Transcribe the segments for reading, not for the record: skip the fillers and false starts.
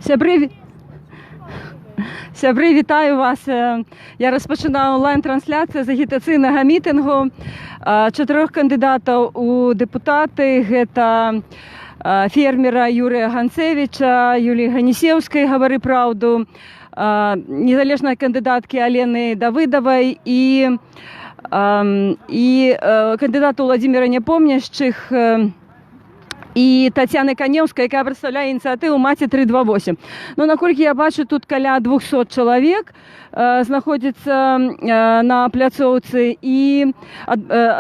Сябри, сябри, вітаю вас. Я розпочинаю онлайн-трансляцію з агітаційного мітингу 4 кандидатів у депутати. Це фермера Юрія Ганцевича, Юлії Ганісевської «Говори правду», незалежной кандидатки Алены Давыдовой и кандидата Владимира Непомнящих і Тетяни Каневської, яка представляє ініціативу «Маті 328». Ну, наскільки я бачу, тут каля 200 чоловік знаходяться на пляцовці і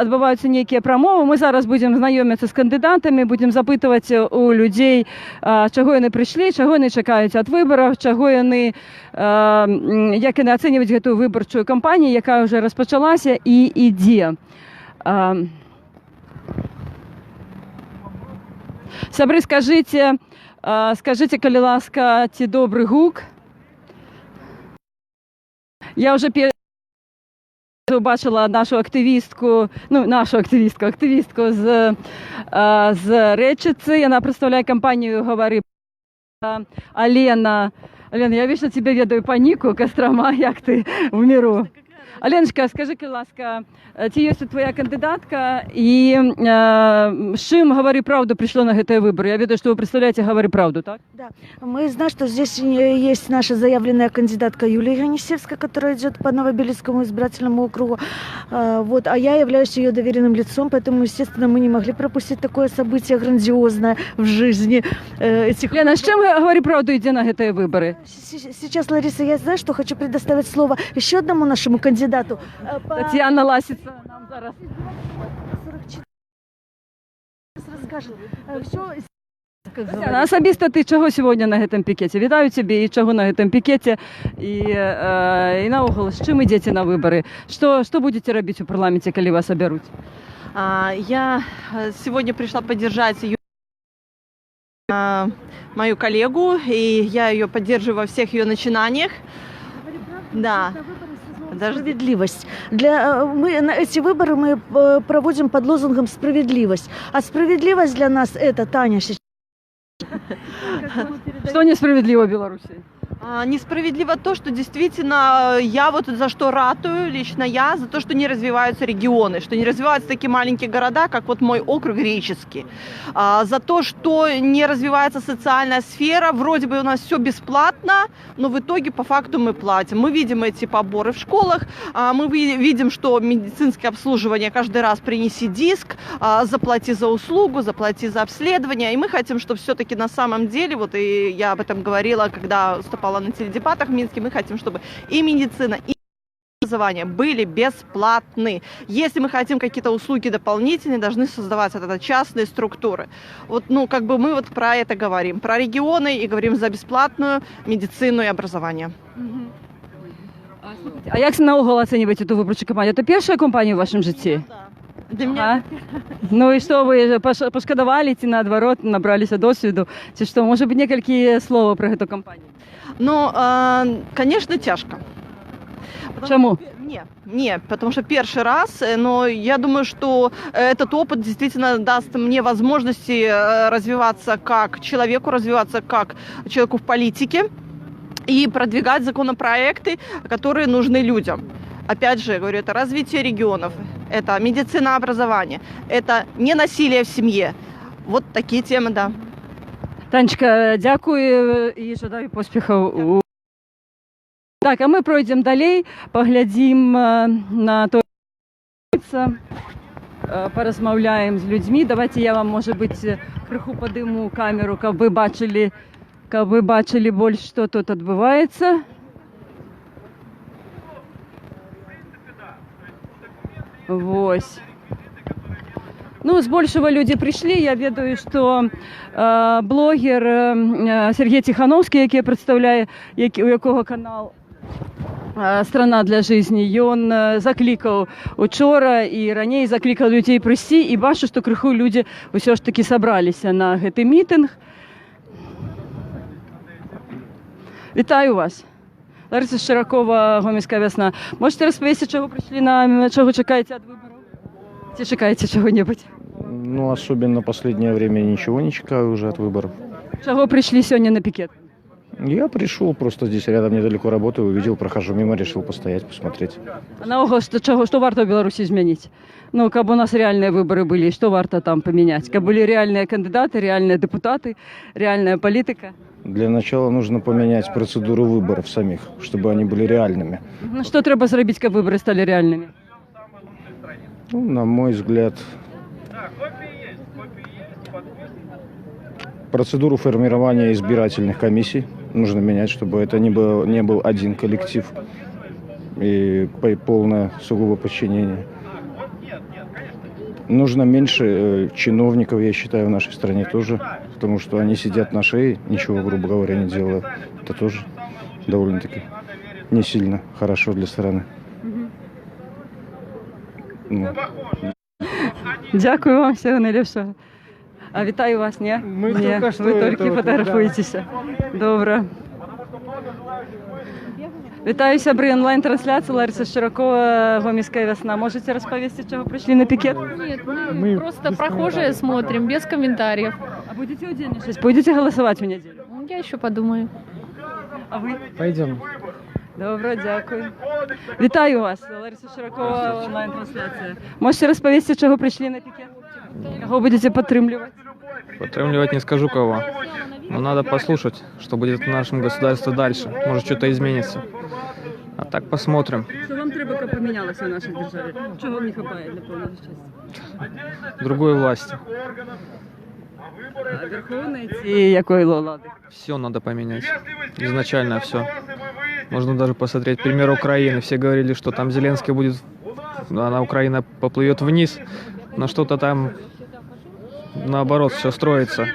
відбуваються деякі промови. Ми зараз будемо знайомитися з кандидатами, будемо запитувати у людей, чого вони прийшли, чого вони чекають від виборів, чого вони, як вони оцінюють цю виборчу кампанію, яка вже розпочалася і йде. Сябри, скажите, коли ласка, ті добрий гук. Я вже бачила нашу активістку з Речиці. Вона представляє компанію «Говори». Алена, я вічно тебе ведаю по нику, Кострома, як ти в миру. Аленочка, скажи, будь ласка, ці є твоя кандидатка, і з чим «Говори правду» пришло на эти выборы? Я ведаю, что вы представляете «Говори правду», так? Да, мы знаем, что здесь есть наша заявленная кандидатка Юлия Ганисевская, которая идет по Новобелецкому избирательному округу, вот, а я являюсь ее доверенным лицом, поэтому, естественно, мы не могли пропустить такое событие грандиозное в жизни этих... Лена, с чем «Говори правду» идет на эти выборы? Сейчас, Лариса, я знаю, что хочу предоставить слово еще одному нашему кандидату. Татьяна Ласица нам зараз. 44 розкаже. Все. Тетяна, особисто ти чого сьогодні на цьому пікеті? Вітаю тебе і чого на цьому пікеті. І наогул, з чим йдете на вибори? Що будете робити у парламенті, коли вас оберуть? Я сегодня пришла поддержать мою коллегу, и я ее поддерживаю во всех ее начинаниях. Да. Справедливость. Эти выборы мы проводим под лозунгом «Справедливость». А справедливость для нас – это, Таня, сейчас... Что несправедливо в Беларуси? Несправедливо то, что действительно я вот за что ратую, лично я, за то, что не развиваются регионы, что не развиваются такие маленькие города, как вот мой округ Речицкий, за то, что не развивается социальная сфера, вроде бы у нас все бесплатно, но в итоге по факту мы платим. Мы видим эти поборы в школах, мы видим, что медицинское обслуживание каждый раз принеси диск, заплати за услугу, заплати за обследование, и мы хотим, чтобы все-таки на самом деле, вот и я об этом говорила, когда выступала на теледебатах в Минске, мы хотим, чтобы и медицина, и образование были бесплатны. Если мы хотим какие-то услуги дополнительные, должны создаваться это частные структуры. Вот, мы вот про это говорим, про регионы, и говорим за бесплатную медицину и образование. А як наогул оцінюєте ту виборчу кампанію? Це перша кампанія в вашому житті? Для меня... Ну и что, вы пошкодовали, ці наоборот, набралися досвіду? Чи що, може бути некалькі слова про эту кампанію? Конечно, тяжко. Чему? Нет, потому что первый раз, но я думаю, что этот опыт действительно даст мне возможности развиваться как человеку, развиваться как человеку в политике и продвигать законопроекты, которые нужны людям. Опять же, я говорю, это развитие регионов, это медицина, образование, это не насилие в семье. Вот такие темы, да. Танечка, дякую і жадаю поспіхів. Так, а ми пройдемо далі, поглядимо на то, порозмовляємо з людьми. Давайте я вам, може бути, криху подиму камеру, щоб ви бачили більше, що тут відбувається. Ось. Ну, збольшого люди прийшли. Я ведаю, що блогер Сергій Тихановський, який представляє, у якого канал «Страна для жизни», він закликав учора і раніше закликав людей прийти, і бачу, що криху люди все ж таки зібралися на цей мітинг. Вітаю вас. Лариса Широкова, «Гомельська весна». Можете розповісти, чого прийшли, чого чекаєте від виборів? Чи чекаєте чого-небудь? Ну, особенно в последнее время ничего не чекаю уже от выборов. Чего пришли сегодня на пикет? Я пришел, просто здесь рядом недалеко работаю, увидел, прохожу мимо, решил постоять, посмотреть. А наогул, што варта ў Беларусі змяніць? Ну, каб у нас реальные выборы были, что варта там поменять? Каб были реальные кандидаты, реальные депутаты, реальная политика? Для начала нужно поменять процедуру выборов самих, чтобы они были реальными. Ну, что треба зробить, каб выборы стали реальными? Ну, на мой взгляд, процедуру формирования избирательных комиссий нужно менять, чтобы это не был один коллектив и полное сугубо подчинение. Нужно меньше чиновников, я считаю, в нашей стране тоже, потому что они сидят на шее, ничего, грубо говоря, не делая. Это тоже довольно-таки не сильно хорошо для страны. Ну. Дякую вам, всього найліпшого. А вітаю вас, ні? Ми Ні, тільки що ви це тільки от, фотографуєтеся. Добре. Вітаю, сябри, онлайн-трансляція Лариса Широкова, «Гомельская весна». Можете розповісти, чого прийшли на пікет? Нет, мы Мы просто без прохожие комментариев. смотрим, без комментариев. А будете удельничать? Будете голосувати в неділю? Я еще подумаю. А ви? Пойдем. Добре, дякую. Вітаю вас, Лариса Широкова, онлайн-трансляція. Можете розповісти, чого прийшли на пікет? Кого будете підтримувати? Подтримливать не скажу кого, но надо послушать, что будет в нашем государстве дальше. Может, что-то изменится. А так посмотрим. Що вам треба, щоб помінялося в нашій державі? Чого вам не вистачає для повного щастя? Другой власти. А верховної ці якої влади? Все надо поменять. Изначально все. Можно даже посмотреть пример Украины. Все говорили, что там Зеленский будет, она Украина поплывет вниз, но что-то там наоборот все строится.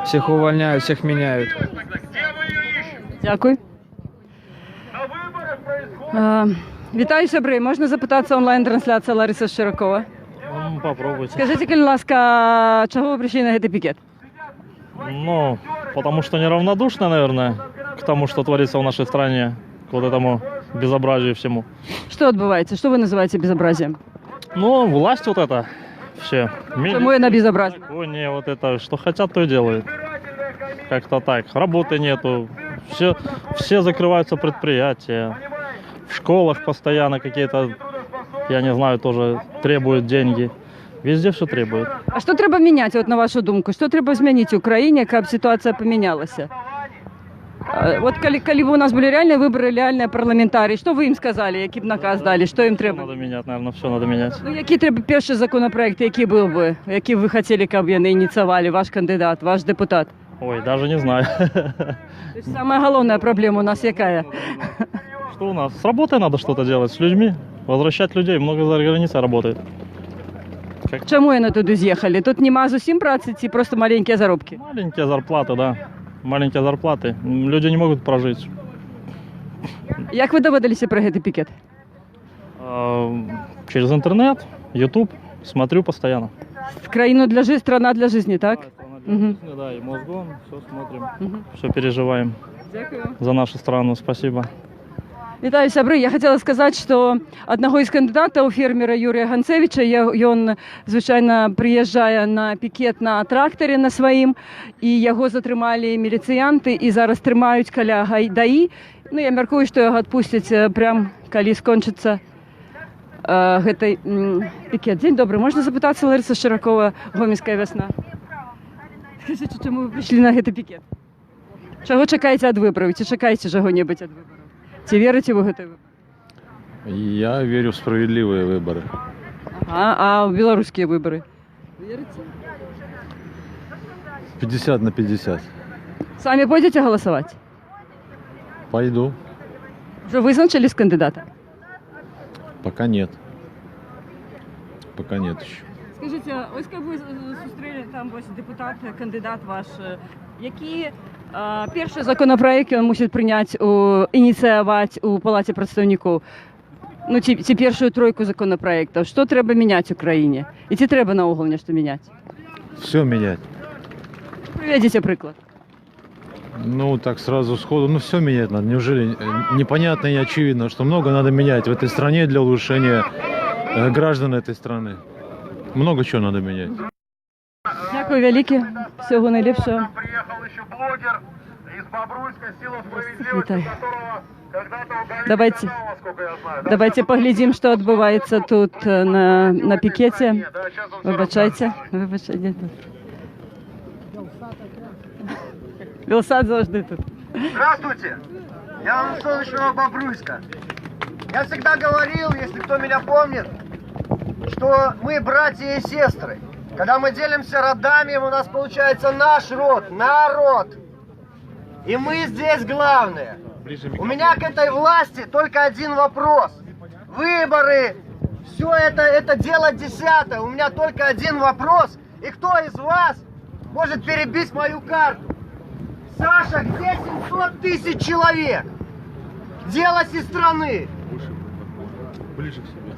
Всех увольняют, всех меняют. Дякую. Вітаю, сябри. Можна запитатися онлайн-трансляція Лариса Широкова? Попробуйте. Скажіть, будь ласка, чого ви прийшли на цей пікет? Ну, потому что неравнодушны, наверное, к тому, что творится в нашей стране, к вот этому безобразию всему. Що відбувається? Що ви називаєте безобразием? Ну, власть вот эта, все. Чому я на безобразие? Не, вот это, что хотят, то и делают. Как-то так. Работы нету. Все закрываются предприятия. В школах постоянно какие-то, я не знаю, тоже требуют деньги. Везде все требуют. А що треба міняти, от на вашу думку? Що треба змінити в Україні, щоб ситуація помінялася? От коли б у нас були реальні вибори, реальні парламентарі, що ви їм сказали, який б наказ дали, що їм треба? Надо менять, наверное, все надо менять. Ну, які треба перші законопроекти, які був би, які ви хотіли, щоб вони ініціювали, ваш кандидат, ваш депутат? Ой, даже не знаю. Тобто самая головная проблема у нас якая? Что у нас? С работой надо что-то делать, с людьми. Возвращать людей. Много за границей работает. Чому вони туди з'їхали? Тут нема зовсім праці, ці просто маленькі заробки. Маленькие зарплаты, да. Маленькие зарплаты. Люди не могут прожить. Як ви доводилися про цей пікет? Через интернет, YouTube. Смотрю постоянно. Країну для життя, страна для життя, так? Мгм. Да, и мозгом все смотрим. Мгм. Все переживаем Дякую. за нашу страну. Спасибо. Вітаю, сябри. Я хотіла сказати, що одного із кандидатів у фермера Юрія Ганцевича, він, звичайно, приїжджає на пікет на тракторі на своїм, і його затримали міліціянти, і зараз тримають каля ГАІ. Ну, я міркую, що його відпустять прямо, коли скончиться цей пікет. День добрий. Можна запитатися, Лариса Широкова, «Гомельська весна»? Скажіть, чому ви прийшли на цей пікет? Чого чекаєте від виборів? Чи чекаєте чого-небудь від виборів? Чи вірите ви в ці вибори? Я верю в справедливые выборы. А в белорусские выборы? Верите? 50 на 50. Сами будете голосовать? Пойду. Уже вызначились кандидата? Пока нет. Пока нет еще. Скажите, ось как ви зустріли там ось депутат, кандидат ваш, які перші законопроекти він мусить прийняти, ініціювати у Палаті представників? Ну, ці першу тройку законопроектів. Що треба міняти в Україні? І ці треба наогул нечто міняти? Все менять. Приведите приклад. Ну, так сразу сходу. Ну, все менять надо. Неужели непонятно и очевидно, что много надо менять в этой стране для улучшения граждан этой страны? Много чего надо менять. Дякую велике. Всього найліпшого. Приехал еще блогер из Вітаю. Давайте поглядім, що відбувається тут на пікеті. Вибачайте. Вілсад завжди тут. Здравствуйте! Я вам из солнечного Бобруйска. Я всегда говорил, если кто меня помнит, что мы братья и сестры. Когда мы делимся родами, у нас получается наш род, народ. И мы здесь главные. У меня к этой власти только один вопрос. Выборы, все это дело десятое. У меня только один вопрос. И кто из вас может перебить мою карту? Саша, где 700 тысяч человек? Дело сестраны.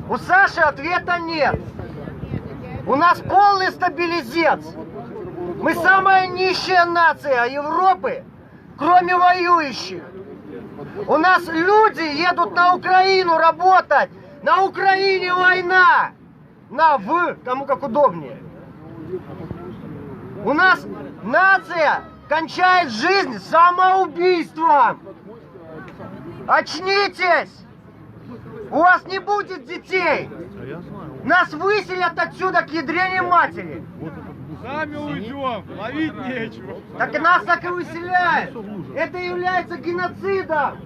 У Саши ответа нет. У нас полный стабилизец. Мы самая нищая нация Европы, кроме воюющих. У нас люди едут на Украину работать. На Украине война. Кому как удобнее. У нас нация кончает жизнь самоубийством. Очнитесь! У вас не будет детей. Нас выселят отсюда к ядрене матери. Сами уйдем, ловить нечего. Так и нас так и выселяют. Это является геноцидом.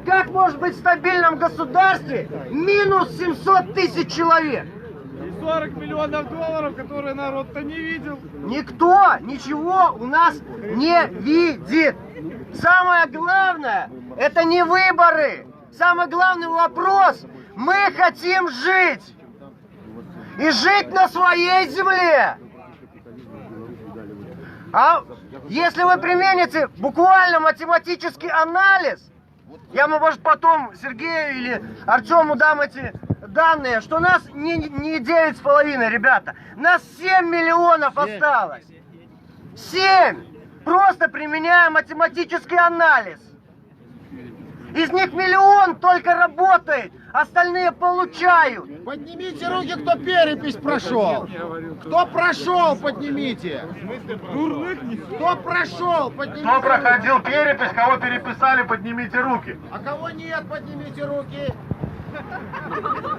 Как может быть в стабильном государстве минус 700 тысяч человек? И 40 миллионов долларов, которые народ-то не видел. Никто ничего у нас не видит. Самое главное, это не выборы. Самый главный вопрос, мы хотим жить. И жить на своей земле. А если вы примените буквально математический анализ, я, может, потом Сергею или Артему дам эти данные, что нас не 9,5, ребята, нас 7 миллионов осталось. 7! Просто применяя математический анализ. Из них 1 миллион только работает, остальные получают. Поднимите руки, кто перепись прошел. Кто прошел, поднимите. Кто прошел, поднимите. Кто проходил перепись, кого переписали, поднимите руки. А кого нет, поднимите руки.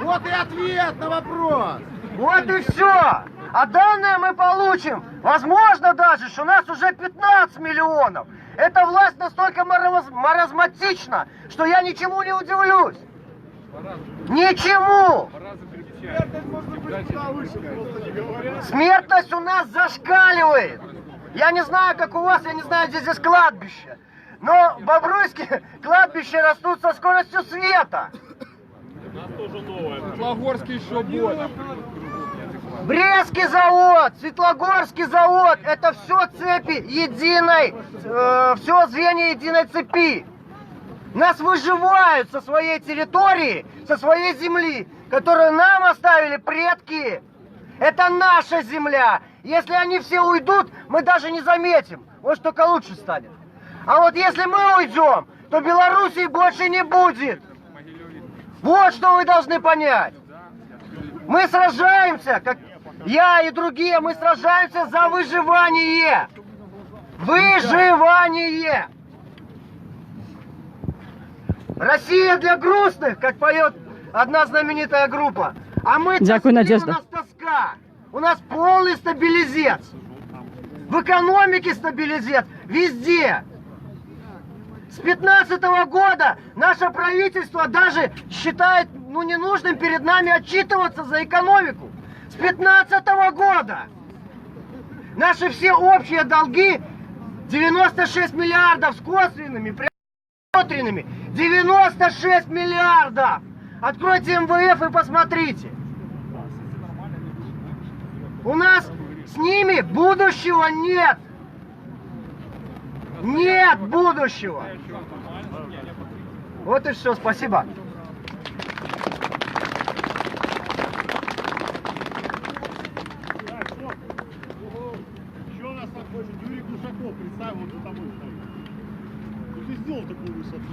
Вот и ответ на вопрос. Вот и все. А данные мы получим. Возможно даже, что нас уже 15 миллионов. Эта власть настолько маразматична, что я ничему не удивлюсь. Ничему. Смертность у нас зашкаливает. Я не знаю, как у вас, я не знаю, где здесь кладбище. Но в Бобруйске кладбища растут со скоростью света. У нас тоже новое. Светлогорский еще больше. Брестский завод, Светлогорский завод, это все цепи единой, все звенья единой цепи. Нас выживают со своей территории, со своей земли, которую нам оставили предки. Это наша земля. Если они все уйдут, мы даже не заметим. Вот только лучше станет. А вот если мы уйдем, то Белоруссии больше не будет. Вот что вы должны понять. Мы сражаемся, как я и другие, мы сражаемся за выживание. Выживание. Россия для грустных, как поет одна знаменитая группа. А мы Дякую, тоскливы, Надежда. у нас тоска. У нас полный стабилизец. В экономике стабилизец. Везде. С 2015 года наше правительство даже считает ненужным перед нами отчитываться за экономику. С 2015 года. Наши все общие долги 96 миллиардов с косвенными, прямыми, 96 миллиардов. Откройте МВФ и посмотрите. У нас с ними будущего нет. Нет будущего. Вот и все, спасибо. Еще у нас такой Юрий Глушаков, представь, вот за тобой стоит. Ты сделал такую высоту.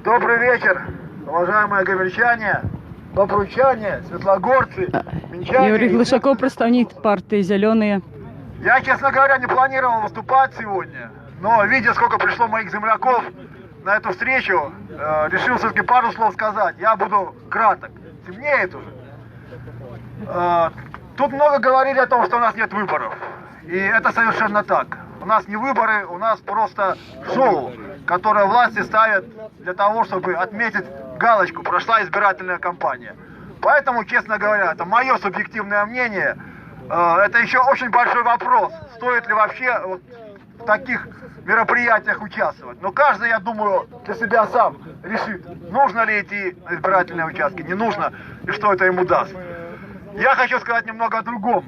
Добрый вечер, уважаемые гомельчане, бобруйчане, светлогорцы, минчане. Юрій Глушаков, представник партії «Зелені». Я, честно говоря, не планировал выступать сегодня, но видя, сколько пришло моих земляков на эту встречу, решил все-таки пару слов сказать. Я буду краток. Темнеет уже. Тут много говорили о том, что у нас нет выборов. И это совершенно так. У нас не выборы, у нас просто шоу, которое власти ставят для того, чтобы отметить галочку «Прошла избирательная кампания». Поэтому, честно говоря, это мое субъективное мнение. Это еще очень большой вопрос, стоит ли вообще вот в таких мероприятиях участвовать. Но каждый, я думаю, для себя сам решит, нужно ли идти на избирательные участки, не нужно, и что это ему даст. Я хочу сказать немного о другом.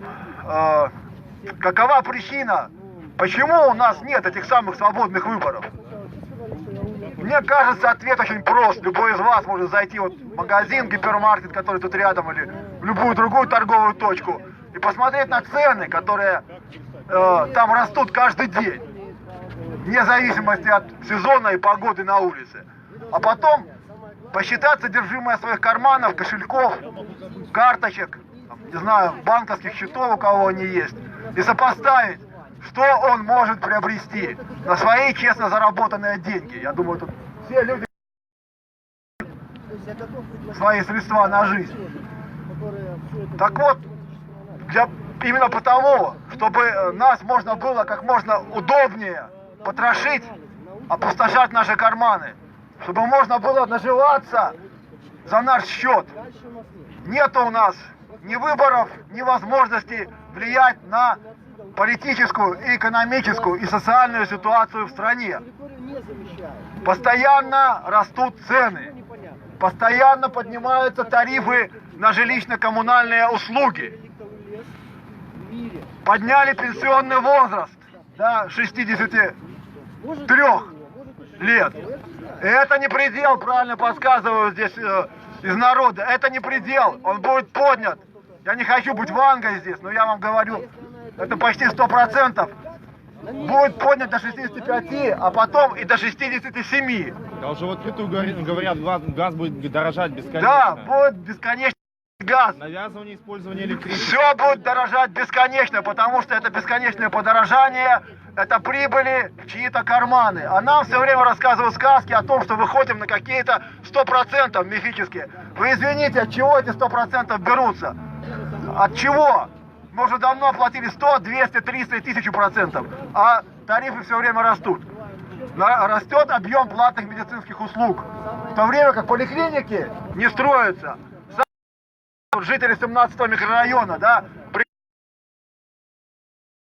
Какова причина, почему у нас нет этих самых свободных выборов? Мне кажется, ответ очень прост. Любой из вас может зайти вот в магазин, гипермаркет, который тут рядом, или в любую другую торговую точку, и посмотреть на цены, которые там растут каждый день, вне зависимости от сезона и погоды на улице. А потом посчитать содержимое своих карманов, кошельков, карточек, не знаю, банковских счетов, у кого они есть, и сопоставить, что он может приобрести на свои честно заработанные деньги. Я думаю, тут все люди свои средства на жизнь. Так вот, именно потому, чтобы нас можно было как можно удобнее потрошить, опустошать наши карманы, чтобы можно было наживаться за наш счет. Нет у нас ни выборов, ни возможности влиять на политическую, и экономическую, и социальную ситуацию в стране. Постоянно растут цены, постоянно поднимаются тарифы на жилищно-коммунальные услуги. Подняли пенсионный возраст до 63 лет. И это не предел, правильно подсказывают здесь из народа. Это не предел, он будет поднят. Я не хочу быть вангой здесь, но я вам говорю, это почти 100%. Будет поднят до 65, а потом и до 67. Да уже в открытую говорят, газ будет дорожать бесконечно. Да, будет бесконечно газ. Навязывание использования электричества. Все будет дорожать бесконечно, потому что это бесконечное подорожание, это прибыли в чьи-то карманы. А нам все время рассказывают сказки о том, что выходим на какие-то 100% мифические. Вы извините, от чего эти 100% берутся? От чего? Мы уже давно оплатили 100, 200, 300 и 1000%, а тарифы все время растут. Растет объем платных медицинских услуг, в то время как поликлиники не строятся. Жители 17-го микрорайона, да,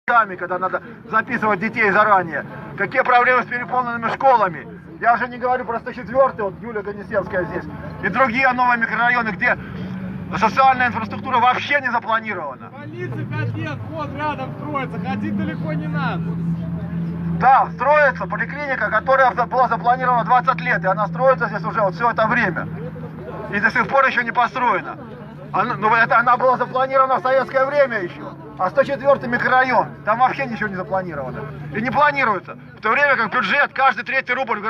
когда надо записывать детей заранее. Какие проблемы с переполненными школами. Я уже не говорю про 104-й, вот Юлия Ганисевская здесь, и другие новые микрорайоны, где социальная инфраструктура вообще не запланирована. Больница 5 лет, вход рядом строится, ходить далеко не надо. Да, строится поликлиника, которая была запланирована 20 лет, и она строится здесь уже вот все это время. И до сих пор еще не построена. Она была запланирована в советское время еще. А 104-й микрорайон, там вообще ничего не запланировано. И не планируется. В то время как бюджет, каждый третий рубль